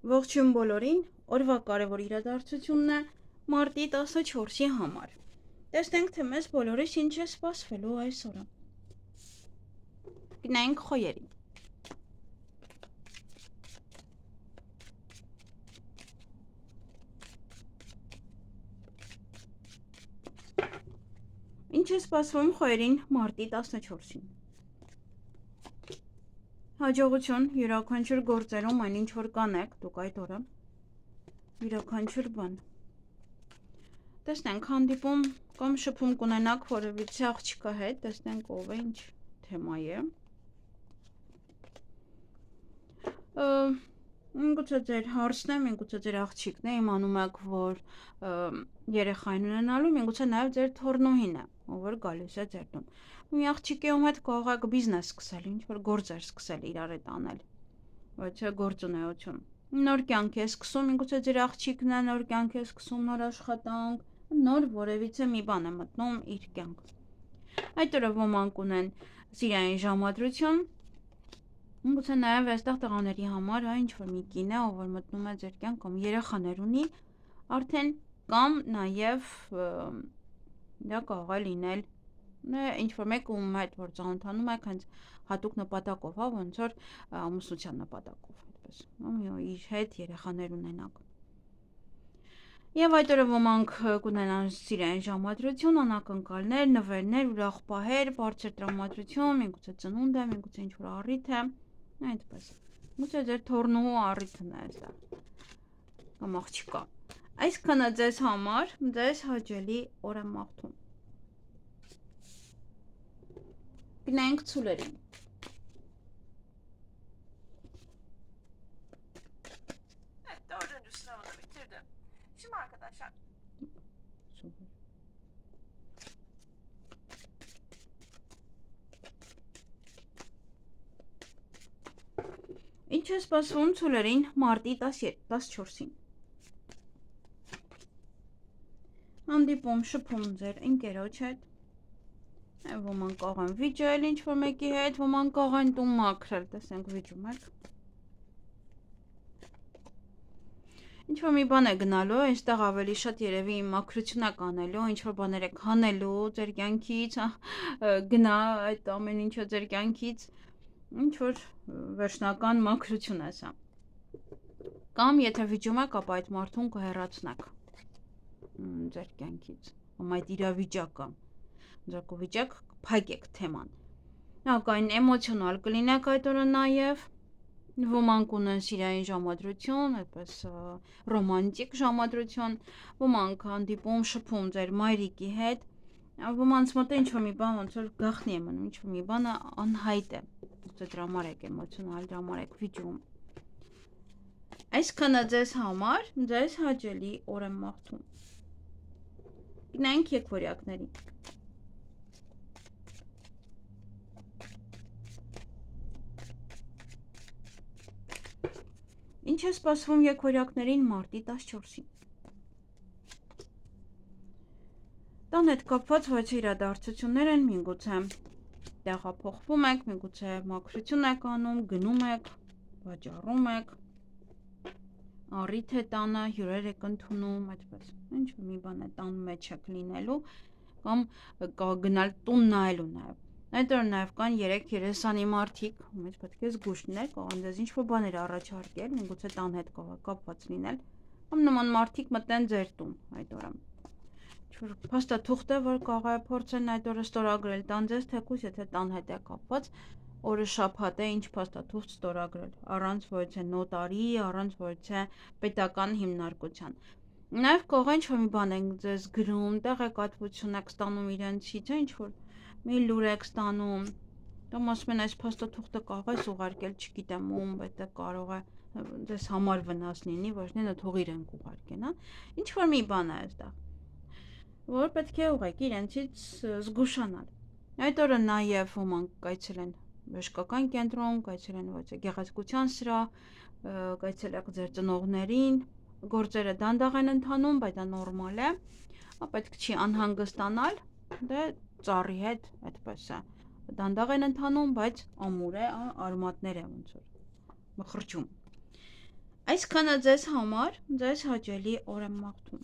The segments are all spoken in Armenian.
Ողջույն բոլորին, օրվա կարևոր իրադարձությունն է մարտի 14-ի համար։ Տեսնենք, թե մեզ բոլորիս ինչ է սպասվելու այս օրը։ Գնանք խոյերին։ Ինչ է սպասվում խոյերին մարտի 14-ին։ Հաջողություն յուրաքանչյուր գործերում այն ինչ որ կանեք դուք այդ օրը յուրաքանչյուր բան տեսնենք հանդիպում կամ շփում կունենաք որևիցե աղջկա հետ, տեսնենք ով է, ինչ թեմա է։ Միգուցե ձեր հարցն է, միգուցե ձեր աղջիկն է, իմանում եք, որ երեխային ունենալու, միգուցե նաև ձեր թոռնուհին է, ով որ գալիս է ձեր տուն։ Մի աղջիկի ում հետ կարող եք բիզնես սկսել, ինչ որ գործեր սկսել իրար հետ անել, ոչ թե գործունեություն։ Նոր կյանք է սկսում, միգուցե ձեր աղջիկն է, նոր կյանք է սկսում, նոր աշխատանք, նոր որևիցե մի բան է մտնում իր կյանք։ Այդ օրը ոմանք ունեն սիրային ժամադրություն, միգուցե նաև այստեղ տղաների համար ինչ որ մի կին է, ով որ մտնում է ձեր կյանք կամ երեխաներ ունի, արդեն կամ նաև դա կարող է լինել ինչ որ մեկ ում հետ որ ծանոթանում եք հենց հատուկ նպատակով, հա, ոնց որ ամուսնության նպատակով, այդպես, իր հետ երեխաներ ունենաք։ Եվ այդ օրը ոմանք կունենան սիրային ժամադրություն, անակնկալներ, նվերներ, ուրախ պահեր, բարձր տրամադրություն, միգուցե ծնունդ է, միգուցե ինչ որ առիթ է, այդպես։ Միգուցե ձեր թոռնուհու առիթն է այստեղ կամ աղջկա։ Այսքանը ձեզ համար, ձեզ հաճելի օր եմ մաղթում։ Գնանք ցուլերին։ Doğru sınavını bitirdim. Şimdi arkadaşlar Ինչ է սպասվում ցուլերին մարտի 14-ին։ Հանդիպում շփում ձեր ընկերոջ հետ, ոմանք կարող են վիճել ինչ որ մեկի հետ, ոմանք կարող են տուն մաքրել, տեսենք վիճում եք։ Ինչ որ մի բան է գնալու, այստեղ ավելի շատ երևի մաքրություն եք անելու, ինչ որ բաներ եք հանելու ձեր կյանքից, գնա այդ ամեն ինչը ձեր կյանքից, ինչ որ վերջնական մաքրություն է սա։ Կամ եթե վիճում եք, ապա այդ մարդուն կհեռացնեք ձեր կյանքից, կամ այդ իրավիճակը, ձեր կվիճեք, փակեք թեման։ Հակայն էմոցիոնալ կլինեք այդ օրը նաև, ոմանք ունեն սիրային ժամադրություն, այդպես ռոմանտիկ ժամադրություն, ոմանք հանդիպում շփում ձեր մայրիկի հետ, ոմանց մոտ ինչ որ մի բան ոնց որ գաղտնի է մնում, ինչ որ մի բանը անհայտ է, դե դրա համար եք էմոցիոնալ, դրա համար եք վիճում։ Այսքանը ձեզ համար, ձեզ հաճելի օր եմ մաղթում։ Գնանք եկվորյակների։ Ինչ է սպասվում եկվորյակներին մարտի 14-ին։ Տան հետ կապված ոչ իրադարձություններ են, միգուցե տեղափոխվում եք, միգուցե մաքրություն եք անում, գնում եք, վաճառում եք, առիթ է տանը, հյուրեր եք ընդունում, այդպես, ինչ որ մի բան է տան մեջ եք լինելու, կամ գնալ տուն նայելու նաև։ Այդ օր նաև կան 3 երեսանի մարդիկ, ում պետք է զգույշ լինել, կարող են ձեզ ինչ որ բաներ առաջարկել, միգուցե տան հետ կապված լինել, կամ նման մարդիկ մտնեն ձեր տուն այդ օրը։ Ինչ-որ փաստաթուղթ է, որ կարող է փորձեն այդ օրը ստորագրել տան ձեզ, թեկուզ եթե տան հետ է կապված, օրը շաբաթ է, ինչ փաստաթուղթ ստորագրել, առանց որևէ նոտարի, առանց որևէ պետական հիմնարկության։ Նաև կարող է ինչ-որ մի բան են ձեզ գրում, տեղեկատվություն եք ստանում իրենցից, ինչ-որ մի լուր եք ստանում, կամ ասում են այս փաստաթուղթը կարող ես ուղարկել, չգիտեմ ում, դա կարող է ձեզ համար վնաս լինի, ոչ թե թող իրենք ուղարկեն, հա։ Ինչ-որ մի բան է այստեղ, որ պետք է ուղղակի իրենցից զգուշանալ։ Այդ օրը նաև ոմանք կայցելեն բժշկական կենտրոն, կայցելեն ոչ գեղեցկության սրահ, կայցել եք ձեր ծնողներին, գործերը դանդաղ են ընթանում, բայց դա նորմալ է, պետք չի անհանգստանալ, դե ծառի հետ այդպես է, դանդաղ են ընթանում, բայց ամուր է, արմատներ է ոնց որ մխրճում։ Այսքանը ձեզ համար, ձեզ հաճելի օր եմ մաղթում։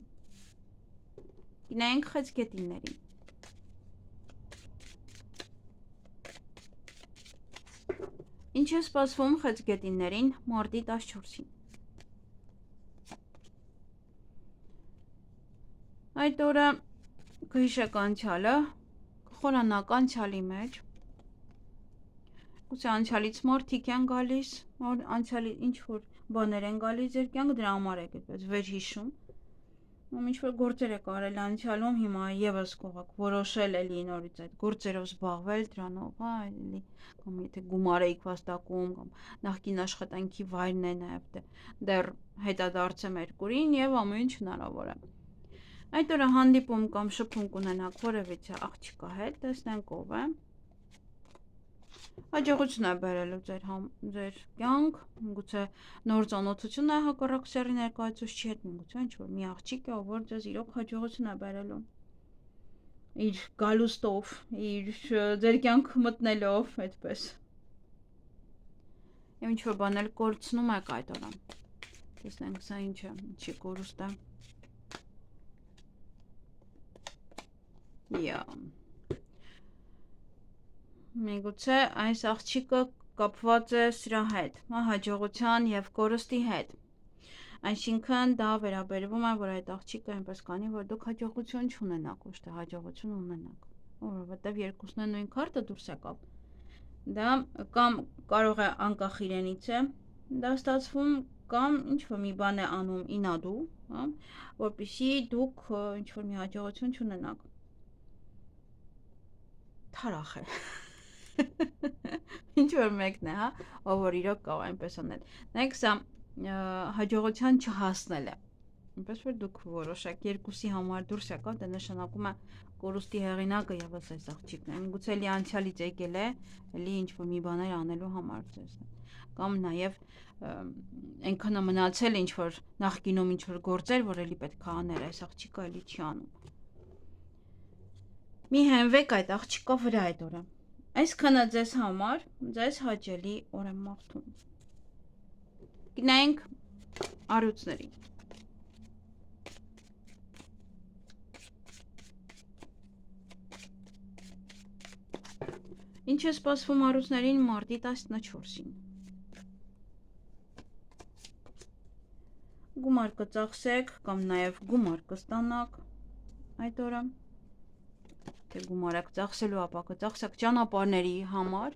Գնայինք խեցգետիններին։ Ինչ է սպասվում խեցգետիններին մարտի 14-ին։ Այդ օրը կհիշեք անցյալը, կխորանաք անցյալի մեջ, գուցե անցյալից մարդիկ են գալիս, անցյալի ինչ-որ բաներ են գալիս ձեր կյանք, դրա համար եք այդպես վերհիշում, ինչ-որ գործեր եք արել անցյալում, հիմա ևս կողակ որոշել էլի նորից այդ գործերով զբաղվել դրանով, էլի, կամ եթե գումար եք վաստակում, կամ նախկին աշխատանքի վայրն է նաև դեռ հետադարձ է Մերկուրին և ամեն ինչ հնարավոր է։ Այդ օրը հանդիպում կամ շփում կունենաք որևիցե աղջկա հետ, տեսնենք ով է։ Հաջողություն է բերելու ձեր կյանք, գուցե նոր ծանոթություն է հակառակ սեռի ներկայացուցչի հետ, գուցե ինչ-որ մի աղջիկ է, որ ձեզ իրոք հաջողություն է բերելու։ Իր գալուստով, իր ձեր կյանք մտնելով, այդպես։ Եվ ինչ-որ բան էլ կորցնում եք այդ օրը։ Տեսնենք սա ինչ է, ինչի կորուստ է։ Միգուցե այս աղջիկը կապված է սրա հետ, հաջողության և կորստի հետ։ Այսինքն դա վերաբերվում է, որ այդ աղջիկը այնպես կանի, որ դուք հաջողություն չունենաք, ոչ թե հաջողություն ունենաք, որովհետև երկուսն է նույն քարտը դուրս եկավ։ Դա կամ կարող է անկախ իրենից է, դա ստացվում, կամ ինչ-որ մի բան է անում ինադու, որպեսզի դուք ինչ-որ մի հաջողություն չունենաք։ Թարախ է։ Ինչ-որ մեկն է, ով որ իրոք կարող այնպես անել։ Նայեք, սա հաջողության չհասնել է։ Այնպես որ դուք որոշեք երկուսի համար դուրս եկավ, դա նշանակում է կորուստի հեղինակը ևս այս աղջիկն է։ Գուցե էլի անցյալից եկել է, էլի ինչ-որ մի բաներ անելու համար ձեզ։ Կամ նաև այնքան է մնացել ինչ-որ նախկինում ինչ-որ գործեր, որ էլի պետք է աներ, այս աղջիկը էլի չի անում։ Մի հենվեք այդ աղջիկա վրա այդ օրը։ Այսքանը ձեզ համար, ձեզ հաճելի օր եմ մաղթում։ Գնայինք առյուծներին։ Ինչ է սպասվում առյուծներին մարտի 14-ին։ Գումար կծախսեք կամ նաև գումար կստանաք այդ օրը։ Թե գումար եք ծախսելու, ապա կծախսեք ճանապարհների համար,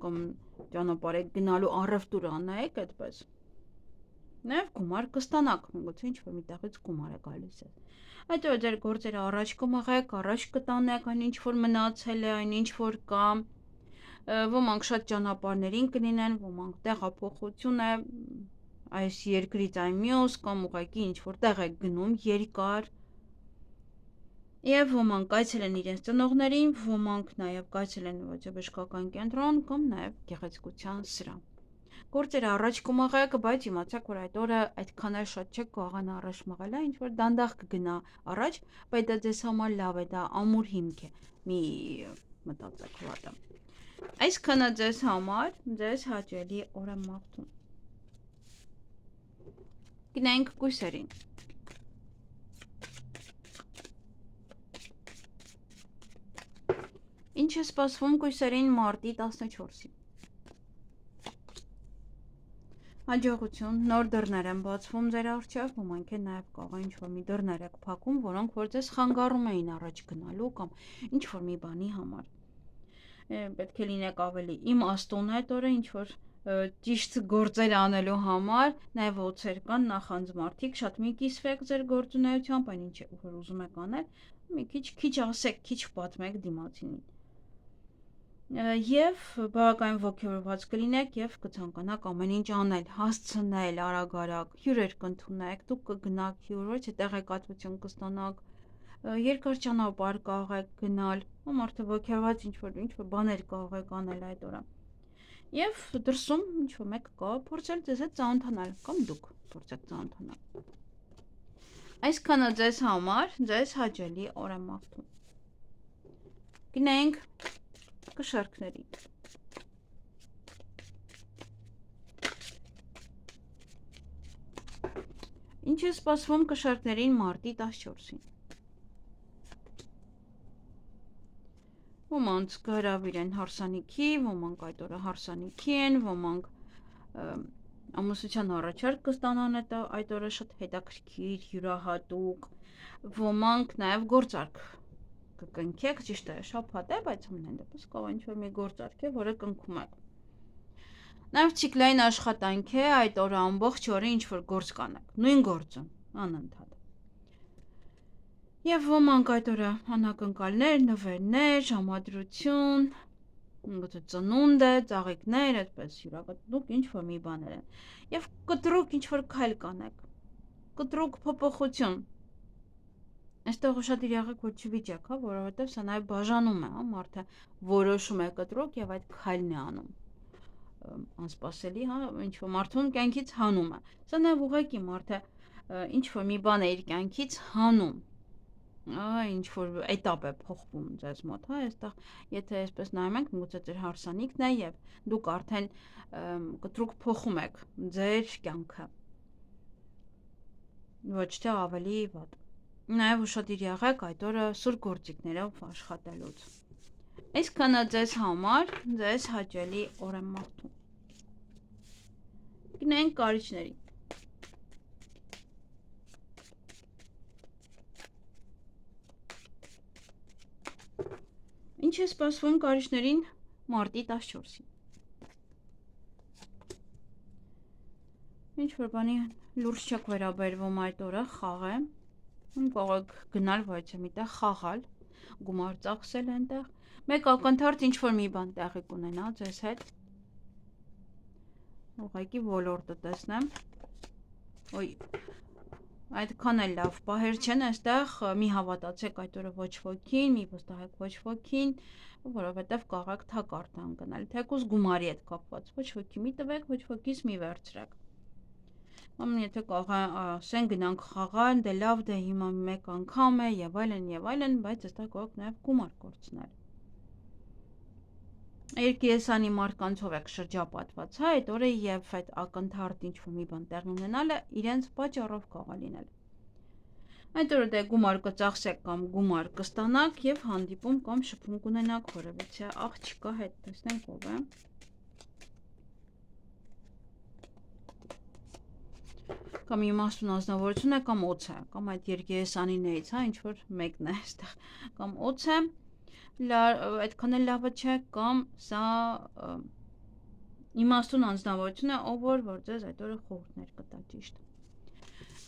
կամ ճանապարհ եք գնալու առևտուր անեք, այդպես։ Նաև գումար կստանաք, գուցե ինչ-որ միտեղից գումար է գալիս է։ Այդ օրը ձեր գործերը առաջ կմղեք, առաջ կտանեք այն ինչ-որ մնացել է, այն ինչ-որ կա։ Ոմանք շատ ճանապարհներին կլինեն, ոմանք տեղափոխություն է այս երկրից այն մյուս, կամ ուղղակի ինչ-որ տեղ եք գնում երկար։ Եվ ոմանք կայցել են իրենց ծնողներին, ոմանք նաև կայցել են բժշկական կենտրոն, կամ նաև գեղեցկության սրահ։ Գործերը առաջ կմղեք, բայց իմացեք, որ այդ օրը այդքան էլ շատ չեք կարողանա առաջ մղել, ինչ-որ դանդաղ կգնա առաջ, բայց դա ձեզ համար լավ է, դա ամուր հիմք է, մի մտածեք վատը։ Այսքանը ձեզ համար, ձեզ հաճելի օր եմ մաղթում։ Գնայինք կույսերին։ Ինչ է սպասվում կույսերին մարտի 14-ին։ Հաջողություն, նոր դռներ են բացվում ձեր առջև, ոմանք են նաև կարող ինչ-որ մի դռներ եք փակում, որոնք որ ձեզ խանգարում էին առաջ գնալու կամ ինչ-որ մի բանի համար։ Պետք է լինեք ավելի իմաստուն այդ օրը, ինչ-որ ճիշտ գործեր անելու համար, նաև օձեր կան, նախանձմարտիկ, շատ մի կիսվեք ձեր գործունեությամբ, այն ինչ որ ուզում եք անել, մի քիչ ասեք, քիչ պատմեք դիմացինին։ Եվ բավական ոգևորված կլինեք և կցանկանաք ամեն ինչ անել, հասցնել արագ-արագ, հյուրեր կընդունեք, դուք կգնաք հյուր, ոչ թե տեղեկատվություն կստանաք, երկար ճանապարհ կարող եք գնալ, մարդը ոգևորված ինչ-որ բաներ կարող եք անել այդ օրը։ Եվ դրսում ինչ-որ մեկը կարող փորձել ձեզ հետ ծանոթանալ, կամ դուք փորձեք ծանոթանալ։ Այսքանը ձեզ համար, ձեզ հաճելի օր եմ մաղթում։ Գնայինք կշարքների։ Ինչ է սպասվում կշարքներին մարտի 14-ին։ Ոմանց կհրավիրեն հարսանիքի, ոմանք այդ օրը հարսանիքի են, ոմանք ամուսնության առաջարկ կստանան այդ օրը շատ հետաքրքիր, յուրահատուկ, ոմանք նաև գործարք կկնքեք, ճիշտ է, շաբաթ է, բայց ամեն դեպս կարող ինչ-որ մի գործարք է, որը կնքում եք։ Նաև ցիկլային աշխատանք է, այդ օրը ամբողջ օրը ինչ-որ գործ կանեք, նույն գործը, անընդհատ։ Եվ ոմանք այդ օրը անակնկալներ, նվերներ, ժամադրություն, գուցե ծնունդ է, ծաղիկներ, այդպես յուրաքանչյուր ինչ-որ մի բաներ են։ Եվ կտրուկ ինչ-որ քայլ կանեք, կտրուկ փոփոխություն։ Այստեղ ուշադիր եղեք, որ չվիճեք, հա, որովհետև սա նաև բաժանում է, հա, մարդը որոշում է կտրուկ եւ այդ քայլն է անում։ Անսպասելի, հա, ինչ-որ մարդուն կյանքից հանում է։ Սա նաև ուղղակի մարդը ինչ-որ մի բան է իր կյանքից հանում։ Ինչ-որ էտապ է փոխվում ձեզ մոտ, հա, այստեղ, եթե այսպես նայում ենք, միգուցե ձեր հարսանիքն է եւ դուք արդեն կտրուկ փոխում եք ձեր կյանքը։ Ոչ թե ավելի վատ։ Նաեւ ուշադիր եղեք այդ օրը սուր գործիքներով աշխատելուց։ Այսքանը ձեզ համար, ձեզ հաճելի օր եմ մաղթում։ Գնանք կարիճների։ Ինչ է սպասվում կարիճներին մարտի 14-ին։ Ինչ-որ բանի լուրջ չեք վերաբերվում այդ օրը, խաղ է, կարող եք գնալ, բայց միտեղ խաղալ, գումար ծախսել այնտեղ, մեկ ակնթարթ ինչ-որ մի բան տեղի կունենա ձեզ հետ, ուղղակի ոլորտը տեսնեմ, այդքան էլ լավ պահեր չեն, այստեղ մի հավատացեք այդ օրը ոչ ոքին, մի վստահեք ոչ ոքին, որովհետև կարող եք թակարդ ընկնել, թեկուզ գումարի հետ կապված, ոչ ոքի մի տվեք, ոչ wokից մի վերցրեք։ Ամեն եթե կարող ասեն գնանք խաղալ, դե լավ, դե հիմա մեկ անգամ է եւ այլն, բայց այստեղ կարող եք նաեւ գումար կորցնել։ Երկիեսանի մարդկանցով եք շրջապատված, հա, այդ օրը եւ այդ ակնթարթ ինչ-որ մի բան տեղի ունենալը իրենց պատճառով կարող լինել։ Այդ օրը դե գումար կծախսեք կամ գումար կստանաք եւ հանդիպում կամ շփում կունենաք որևիցե աղջկա հետ, տեսնենք ով է։ Կամ իմաստուն անձնավորություն է կամ օձ է, կամ այդ երկիեսանիներից, հա, ինչ-որ մեկն է այստեղ, կամ օձ է, այդքան էլ լավը չէ, կամ սա իմաստուն անձնավորություն է, ով որ ձեզ այդ օրը խորհուրդներ կտա, ճիշտ։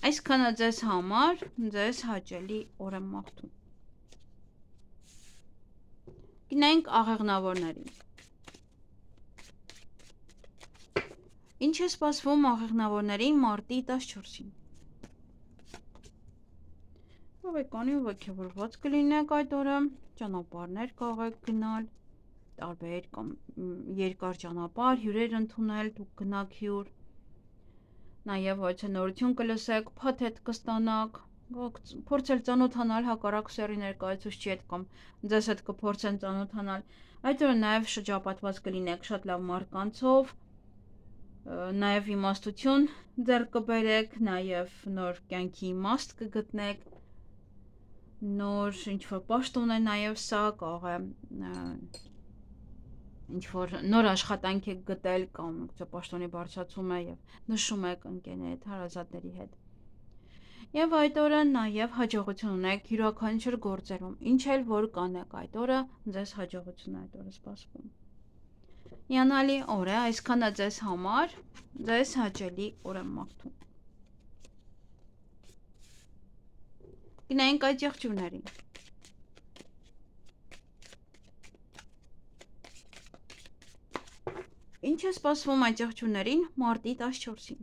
Այսքանը ձեզ համար, ձեզ հաճելի օր եմ մաղթում։ Գնանք աղեղնավորներին։ Ինչ է սպասվում աղեղնավորներին մարտի 14-ին։ Բավականին ոգևորված կլինեք այդ օրը, ճանապարհներ կարող եք գնալ, տարբեր կամ երկար ճանապարհ, հյուրեր ընդունել, դուք գնաք հյուր, նաև ոչ նորություն կլսեք, փաթեթ կստանաք, փորձել ծանոթանալ հակառակ սեռի ներկայացուցչի հետ կամ ձեզ հետ կփորձեն ծանոթանալ, այդ օրը նաև շրջապատված կլինեք շատ լավ մարդկանցով, նաև իմաստություն ձեռք կբերեք, նաև նոր կյանքի իմաստ կգտնեք, նոր ինչ-որ պաշտոն է նաև սա, կարող է ինչ-որ նոր աշխատանք եք գտել կամ պաշտոնի բարձրացում է եւ նշում եք ընկերների, հարազատների հետ։ Եվ այդ օրը նաև հաջողություն ունեք յուրաքանչյուր գործերում, ինչ էլ որ կանեք այդ օրը, ձեզ հաջողություն է այդ օրը սպասվում։ Հիանալի օր է, այսքանը ձեզ համար, ձեզ հաճելի օր եմ մաղթում։ Գնանք այդ եղջյուրներին։ Ինչ է սպասվում այդ եղջյուրներին մարտի 14-ին։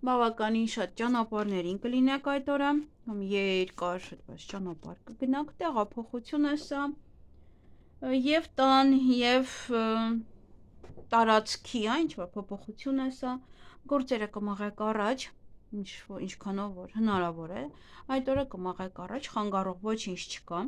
Բավականին շատ ճանապարհներին կլինեք այդ օրը, երկար այդպես ճանապարհ կգնաք, տեղափոխություն է սա, եւ տան եւ տարածքի, ինչ-որ փոփոխություն է սա, գործերը կմաղեք առաջ, ինչքանով որ հնարավոր է, այդ օրը կմաղեք առաջ, խանգարող ոչինչ չկա։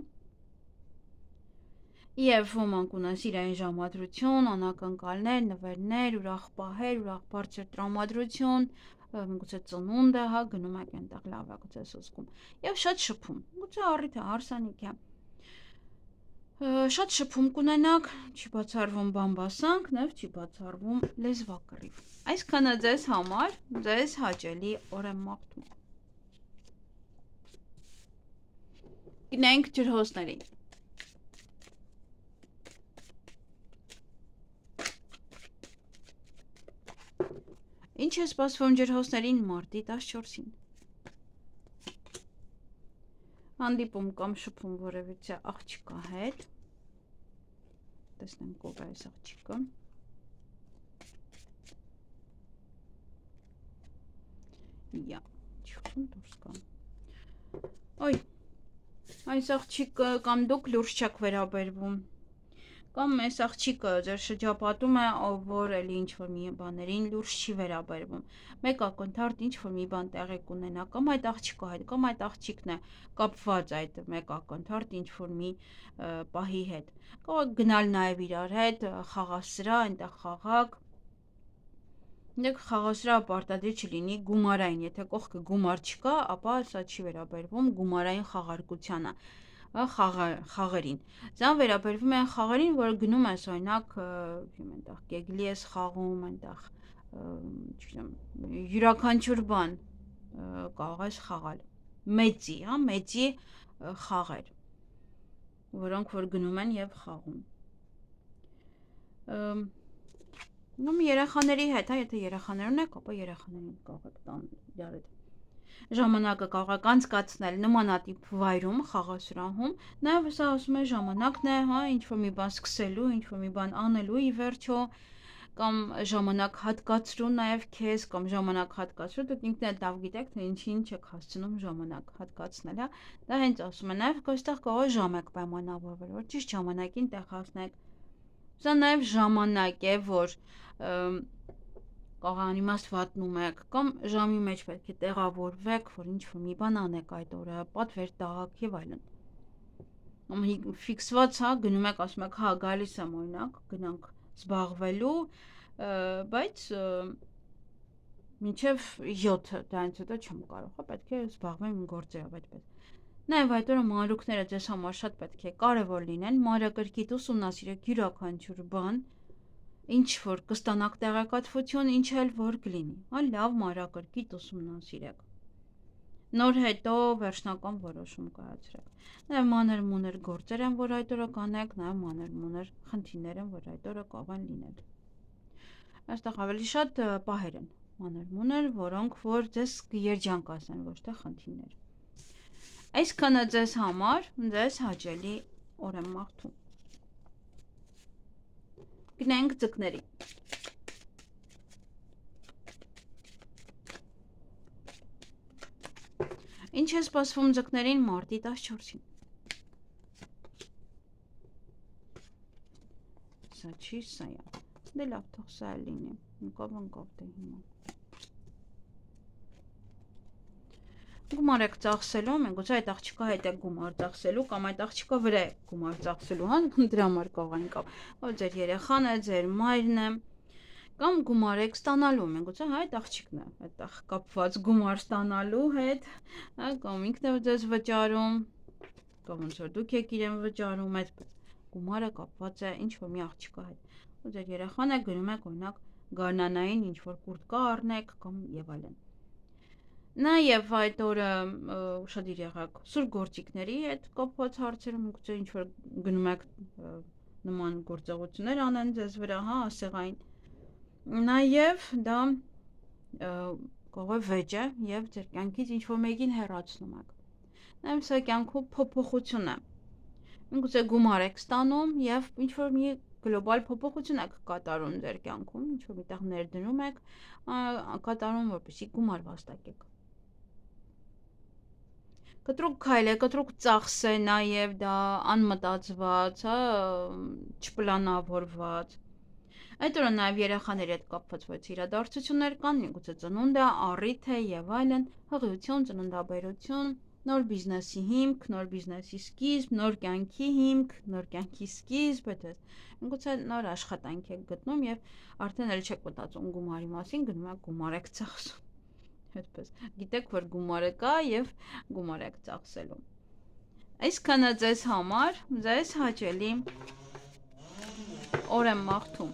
Եվ ոմանք ունեն սիրային ժամադրություն, անակնկալներ, նվերներ, ուրախ պահեր, ուրախ բարձր տրամադրություն, գուցե ծնունդ է, հա, գնում եք այնտեղ լավ է գուցե սոսկում։ Եվ շատ շփում, գուցե առիթ է, հարսանիք է։ Շատ շփում կունենաք, չի բացառվում բամբասանք, նաև չի բացառվում լեզվակռիվ։ Այսքանը ձեզ համար, ձեզ հաճելի օր եմ մաղթում։ Գնանք ջրհոսներին։ Ինչ է սպասվում ջրհոսներին մարտի 14-ին։ Հանդիպում կամ շփում որևիցե աղջկա հետ։ Տեսնենք ով է այս աղջիկը։ Յա, չխում դուրս կա։ Ոյ, այս աղջիկը կամ դուք լուրջ չեք վերաբերվում։ Կամ այս աղջիկը ձեր շրջապատում է, ով որ էլի ինչ-որ մի բաներին լուրջ չի վերաբերվում։ Մեկ ակնթարթ ինչ-որ մի բան տեղի կունենա, կամ այդ աղջիկը հետ, կամ այդ աղջիկն է կապված այդ մեկ ակնթարթ ինչ-որ մի պահի հետ։ Կարող գնալ նաև իրար հետ, խաղասրահ, այնտեղ խաղակ։ Դեք խաղասրահը պարտադիր չլինի գումարային, եթե կողքը գումար չկա, ապա սա չի վերաբերվում գումարային խաղարկությանը։ Խաղերին։ Սա վերաբերվում է խաղերին, որ գնում ես օրինակ, այնտեղ կեգլի ես խաղում, այնտեղ, չգիտեմ, յուրաքանչյուր բան կարող ես խաղալ։ Մեծի, հա, մեծի խաղեր, որոնք որ գնում են եւ խաղում։ Նոմ երեխաների հետ, հա, եթե երեխաներ ունեք, ապա երեխաներին կարող եք տան իրար հետ։ Ժամանակը կարող եք անցկացնել նմանատիպ վայրում, խաղասրահում, նաև սա ասում է ժամանակն է, հա, ինչ-որ մի բան սկսելու, ինչ-որ մի բան անելու ի վերջո, կամ ժամանակ հատկացրու նաև քեզ, կամ ժամանակ հատկացրու, դուք ինքներդ լավ գիտեք, թե ինչ եք հասցնում ժամանակ հատկացնել, հա, դա հենց ասում է, նաև այստեղ կարող է ժամ եք պայմանավորվել, որ ճիշտ ժամանակին տեղ հասնեք։ Սա նաև ժամանակ է, որ կարող անիմաստ վատնում եք, կամ ժամի մեջ պետք է տեղավորվեք, որ ինչ-որ մի բան անեք այդ օրը, պատվեր տաք եւ այլն։ Ֆիքսված, հա, գնում եք, ասում եք, հա, գալիս եմ օրինակ, գնանք զբաղվելու, բայց մինչև 7-ը դրանից հետո չեմ կարող, հա, պետք է զբաղվեմ իմ գործերով այդպես։ Նաև այդ օրը մանրուքները ձեզ համար շատ պետք է կարևոր լինեն, մանրակրկիտ ուսումնասիրեք յուրաքանչյուր բան, ինչ որ կստանաք տեղեկատվություն, ինչ էլ որ կլինի, հա, լավ մանրակրկիտ ուսումնասիրեք։ Նոր հետո վերջնական որոշում կայացրեք։ Նաև մանր-մունր գործեր են, որ այդ օրը կանեք, նաև մանր-մունր խնդիրներ են, որ այդ օրը կարող են լինել։ Այստեղ ավելի շատ պահեր են, մանր-մունր, որոնք որ ձեզ երջանք ասեն, ոչ թե խնդիրներ։ Այսքանը ձեզ համար, ձեզ հաճելի օր եմ մաղթում։ Գնանք ձկների։ Ինչ է սպասվում ձկներին մարտի 14-ին։ Սա չի, սա է։ Դե լավ, թող սա լինի։ Ընկավ դե հիմա։ Գումար եք ծախսելու, մենք գուցե այդ աղջիկա հետ եք գումար ծախսելու, կամ այդ աղջիկա վրա եք գումար ծախսելու, հա, դրա համար կարող են կամ, որ ձեր երեխան է, ձեր մայրն է, կամ գումար եք ստանալու, մենք գուցե հա այդ աղջիկն է, այդտեղ կապված գումար ստանալու հետ, հա, կամ ինքն է ձեզ վճարում, կամ ոնց որ դուք եք իրեն վճարում, այդպես գումարը կապված է ինչ որ մի աղջիկա հետ, որ ձեր երեխան է, գնում եք օրինակ գարնանային ինչ որ կուրտկա առնեք կամ եւ այլն։ Նաև այդ օրը ուշադիր եղեք սուրբ գործիքների հետ կապված հարցերում, գուցե ինչ որ գնում եք նման գործողություններ անեն ձեզ վրա, հա, ասեղային։ Նաև դա կարող է վեճ է եւ ձեր կյանքից ինչ որ մեկին հեռացնում եք։ Նաև սա կյանքում փոփոխություն է։ Գուցե գումար եք ստանում եւ ինչ որ մի գլոբալ փոփոխություն եք կատարում ձեր կյանքում, ինչ որ միտեղ ներդնում եք, կատարում, որպեսզի գումար վաստակեք։ Կտրուկ քայլ է, կտրուկ ծախս է նաև դա անմտածված, հա, չպլանավորված։ Այդ օրը նաև երեխաների հետ կապված ոչ իրադարձություններ կան, միգուցե ծնունդ է, առիթ է եւ այլն, հղիություն, ծննդաբերություն, Նոր բիզնեսի հիմք, նոր բիզնեսի սկիզբ, նոր կյանքի հիմք, նոր կյանքի սկիզբ, այդպես։ Միգուցե նոր աշխատանք եք գտնում եւ արդեն էլ չեք մտածում գումարի մասին, գնում եք գումար եք ծախսում։ Այդպես։ Գիտեք, որ գումարը կա եւ գումար եք ծախսելու։ Այսքանը ձեզ համար, ձեզ հաճելի օր եմ մաղթում։